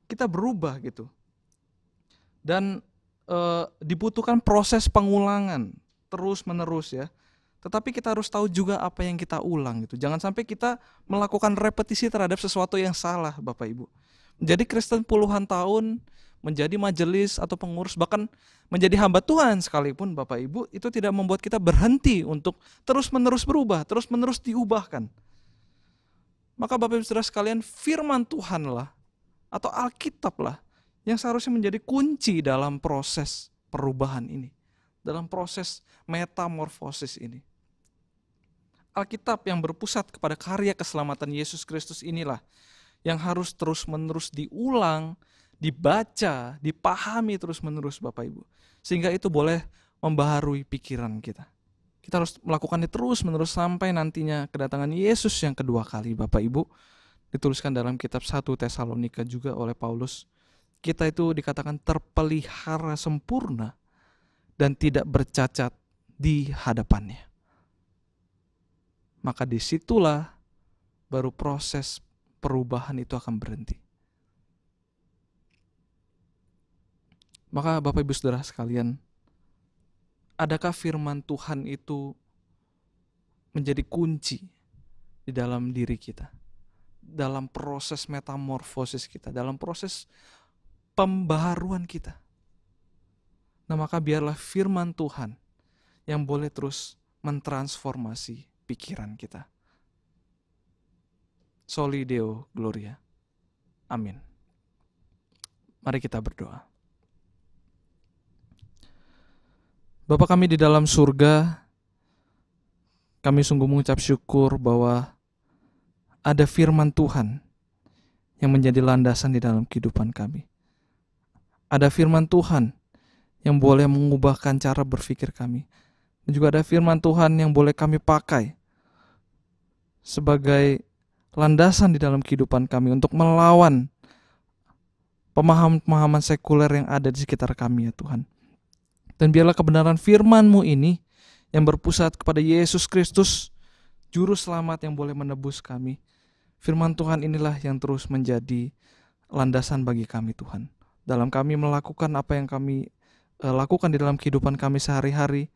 kita berubah gitu. Dan dibutuhkan proses pengulangan terus-menerus ya. Tetapi kita harus tahu juga apa yang kita ulang gitu. Jangan sampai kita melakukan repetisi terhadap sesuatu yang salah, Bapak Ibu. Menjadi Kristen puluhan tahun, menjadi majelis atau pengurus, bahkan menjadi hamba Tuhan sekalipun Bapak Ibu, itu tidak membuat kita berhenti untuk terus-menerus berubah, terus-menerus diubahkan. Maka Bapak Ibu Saudara sekalian, firman Tuhanlah atau Alkitab lah yang seharusnya menjadi kunci dalam proses perubahan ini, dalam proses metamorfosis ini. Alkitab yang berpusat kepada karya keselamatan Yesus Kristus inilah yang harus terus-menerus diulang, dibaca, dipahami terus-menerus Bapak Ibu. Sehingga itu boleh membaharui pikiran kita. Kita harus melakukannya terus-menerus sampai nantinya kedatangan Yesus yang kedua kali Bapak Ibu. Dituliskan dalam kitab 1 Tesalonika juga oleh Paulus. Kita itu dikatakan terpelihara sempurna dan tidak bercacat di hadapannya. Maka disitulah baru proses perubahan itu akan berhenti. Maka Bapak Ibu Saudara sekalian, adakah firman Tuhan itu menjadi kunci di dalam diri kita? Dalam proses metamorfosis kita, dalam proses pembaharuan kita. Nah maka biarlah firman Tuhan yang boleh terus mentransformasi pikiran kita. Soli Deo Gloria. Amin. Mari kita berdoa. Bapa kami di dalam surga, kami sungguh mengucap syukur bahwa ada firman Tuhan yang menjadi landasan di dalam kehidupan kami. Ada firman Tuhan yang boleh mengubahkan cara berpikir kami. Dan juga ada firman Tuhan yang boleh kami pakai sebagai landasan di dalam kehidupan kami untuk melawan pemahaman-pemahaman sekuler yang ada di sekitar kami ya Tuhan. Dan biarlah kebenaran firman-Mu ini yang berpusat kepada Yesus Kristus, Juru Selamat yang boleh menebus kami. Firman Tuhan inilah yang terus menjadi landasan bagi kami Tuhan. Dalam kami melakukan apa yang kami lakukan di dalam kehidupan kami sehari-hari,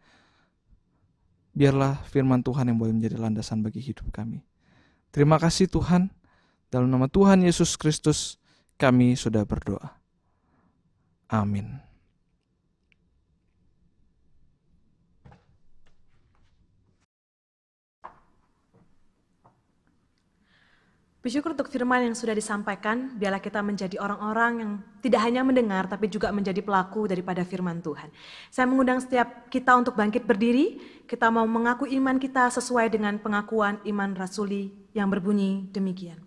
biarlah firman Tuhan yang boleh menjadi landasan bagi hidup kami. Terima kasih Tuhan, dalam nama Tuhan Yesus Kristus kami sudah berdoa. Amin. Bersyukur untuk firman yang sudah disampaikan, biarlah kita menjadi orang-orang yang tidak hanya mendengar, tapi juga menjadi pelaku daripada firman Tuhan. Saya mengundang setiap kita untuk bangkit berdiri, kita mau mengaku iman kita sesuai dengan pengakuan iman rasuli yang berbunyi demikian.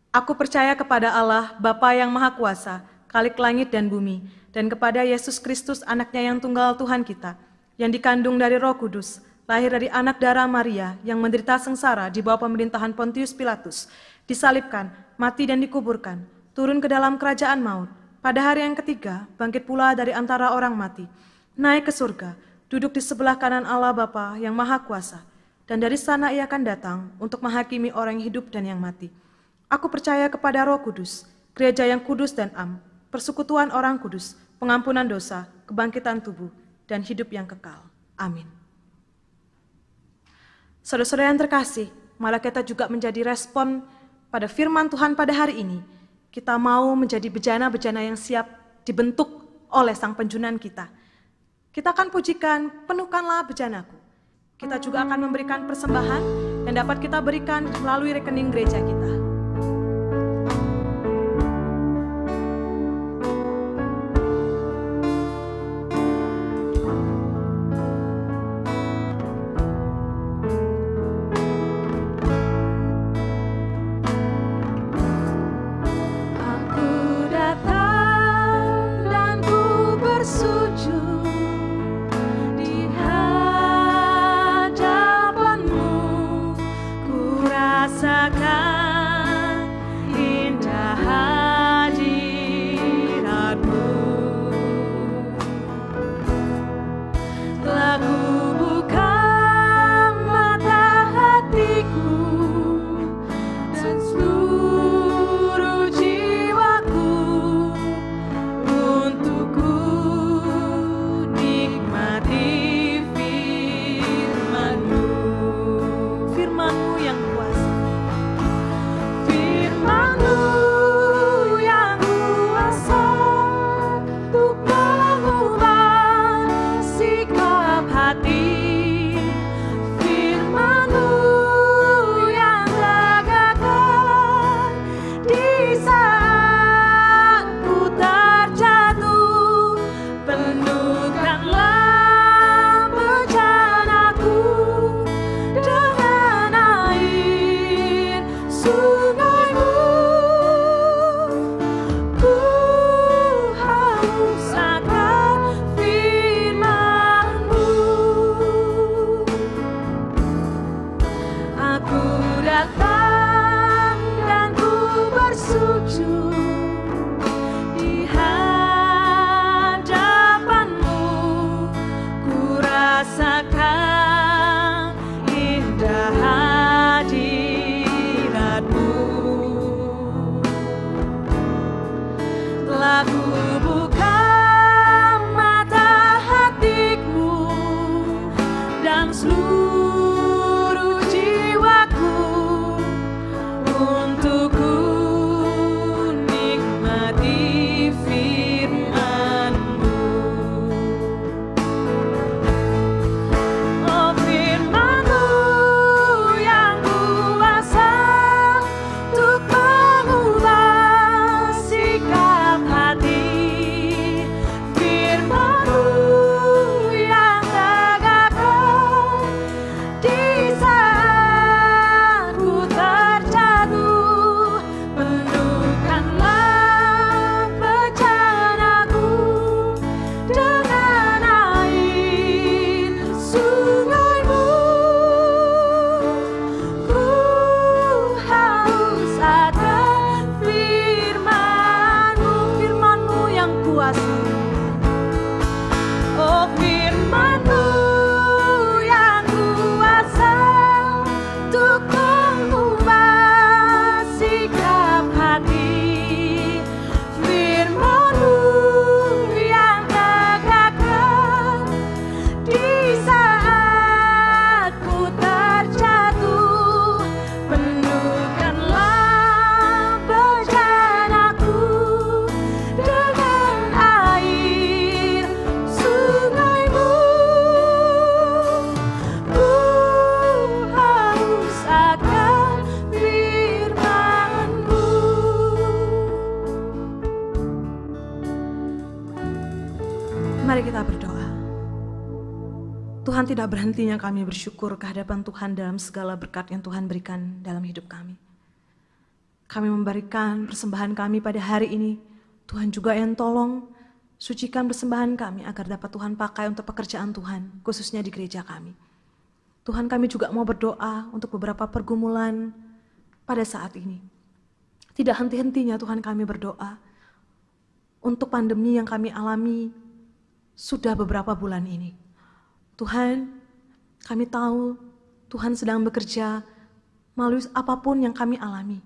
Aku percaya kepada Allah, Bapa yang Maha Kuasa, Khalik langit dan bumi, dan kepada Yesus Kristus anaknya yang tunggal Tuhan kita, yang dikandung dari Roh Kudus, lahir dari anak darah Maria yang menderita sengsara di bawah pemerintahan Pontius Pilatus, disalibkan, mati dan dikuburkan, turun ke dalam kerajaan maut, pada hari yang ketiga bangkit pula dari antara orang mati, naik ke surga, duduk di sebelah kanan Allah Bapa yang Maha Kuasa, dan dari sana ia akan datang untuk menghakimi orang yang hidup dan yang mati. Aku percaya kepada Roh Kudus, gereja yang kudus dan am, persekutuan orang kudus, pengampunan dosa, kebangkitan tubuh, dan hidup yang kekal. Amin. Saudara-saudara yang terkasih, malah kita juga menjadi respon pada firman Tuhan pada hari ini. Kita mau menjadi bejana-bejana yang siap dibentuk oleh Sang Penjunan kita. Kita akan pujikan, penuhkanlah bejanaku. Kita juga akan memberikan persembahan yang dapat kita berikan melalui rekening gereja kita. Rasakan haus akan firman-Mu. Aku datang dan ku bersujud di hadapan-Mu. Ku rasakan indah hadirat-Mu. Telah ku buka mata hatiku dan seluruh jiwaku untuk ku nikmati firman-Mu. Oh, firman-Mu yang kuasa untuk mengubah sikap hati. Firman-Mu yang tegakkan di saat ku terjatuh. Penuhkanlah bencanaku dengan air sungai-Mu. Ku haus akan firman-Mu, firman-Mu yang kuasa. Oh, firman-Mu yang kuasa untuk mengubah sikap hati. Firman-Mu yang tegakkan di saat ku terjatuh. Penuhkanlah bencanaku dengan air sungai-Mu. Ku haus akan firman-Mu. Mari kita berdoa. Tuhan, tidak berhentinya kami bersyukur kehadapan Tuhan dalam segala berkat yang Tuhan berikan dalam hidup kami. Kami memberikan persembahan kami pada hari ini. Tuhan juga yang tolong sucikan persembahan kami agar dapat Tuhan pakai untuk pekerjaan Tuhan, khususnya di gereja kami. Tuhan, kami juga mau berdoa untuk beberapa pergumulan pada saat ini. Tidak henti-hentinya Tuhan kami berdoa untuk pandemi yang kami alami sudah beberapa bulan ini. Tuhan, kami tahu Tuhan sedang bekerja melalui apapun yang kami alami.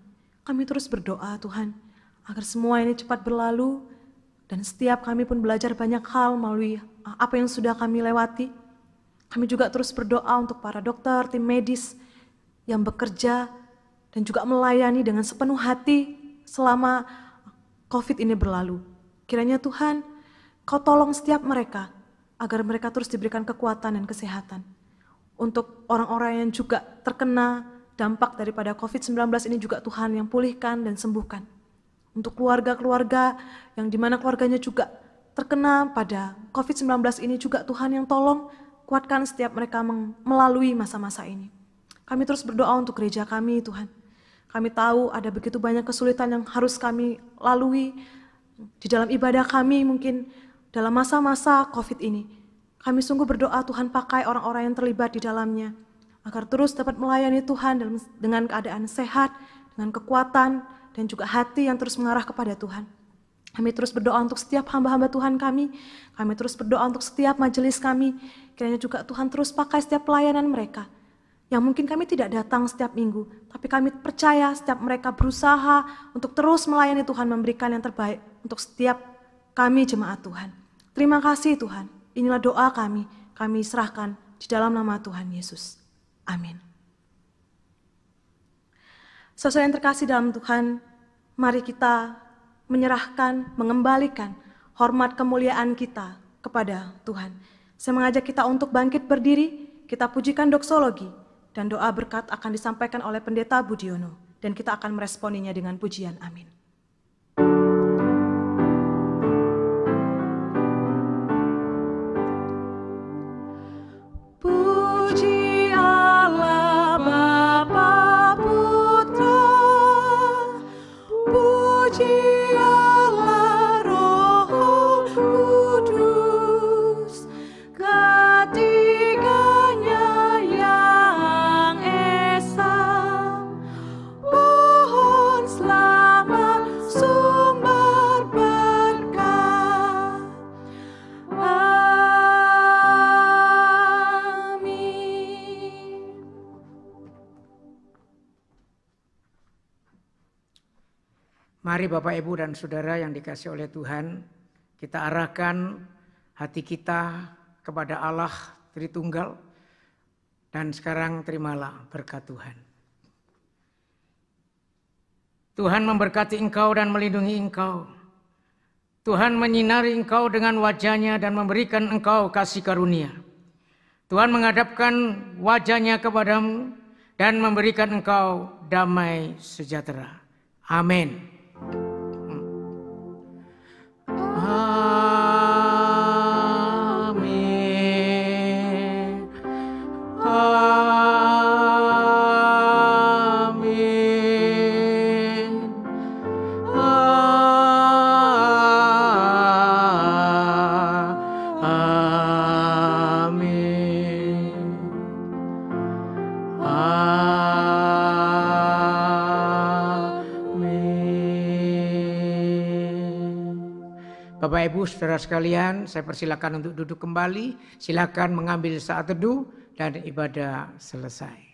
Kami terus berdoa Tuhan, agar semua ini cepat berlalu, dan setiap kami pun belajar banyak hal melalui apa yang sudah kami lewati. Kami juga terus berdoa untuk para dokter, tim medis yang bekerja dan juga melayani dengan sepenuh hati selama COVID ini berlalu. Kiranya Tuhan, Kau tolong setiap mereka, agar mereka terus diberikan kekuatan dan kesehatan. Untuk orang-orang yang juga terkena dampak daripada COVID-19 ini juga Tuhan yang pulihkan dan sembuhkan. Untuk keluarga-keluarga yang dimana keluarganya juga terkena pada COVID-19 ini juga Tuhan yang tolong kuatkan setiap mereka melalui masa-masa ini. Kami terus berdoa untuk gereja kami Tuhan. Kami tahu ada begitu banyak kesulitan yang harus kami lalui di dalam ibadah kami mungkin dalam masa-masa COVID ini. Kami sungguh berdoa Tuhan pakai orang-orang yang terlibat di dalamnya, agar terus dapat melayani Tuhan dengan keadaan sehat, dengan kekuatan, dan juga hati yang terus mengarah kepada Tuhan. Kami terus berdoa untuk setiap hamba-hamba Tuhan kami terus berdoa untuk setiap majelis kami, kiranya juga Tuhan terus pakai setiap pelayanan mereka, yang mungkin kami tidak datang setiap minggu, tapi kami percaya setiap mereka berusaha untuk terus melayani Tuhan, memberikan yang terbaik untuk setiap kami jemaat Tuhan. Terima kasih Tuhan, inilah doa kami serahkan di dalam nama Tuhan Yesus. Amin. Saudara yang terkasih dalam Tuhan, mari kita menyerahkan, mengembalikan hormat kemuliaan kita kepada Tuhan. Saya mengajak kita untuk bangkit berdiri, kita pujikan doksologi, dan doa berkat akan disampaikan oleh Pendeta Budiono, dan kita akan meresponinya dengan pujian. Amin. Puji Allah Bapa Putra, puji Allah Roh Mari Bapak, Ibu, dan Saudara yang dikasihi oleh Tuhan, kita arahkan hati kita kepada Allah Tritunggal. Dan sekarang terimalah berkat Tuhan. Tuhan memberkati engkau dan melindungi engkau. Tuhan menyinari engkau dengan wajah-Nya dan memberikan engkau kasih karunia. Tuhan menghadapkan wajah-Nya kepadamu dan memberikan engkau damai sejahtera. Amin. Amin. Amin. Bapak, Ibu, Saudara sekalian, saya persilakan untuk duduk kembali. Silakan mengambil saat teduh dan ibadah selesai.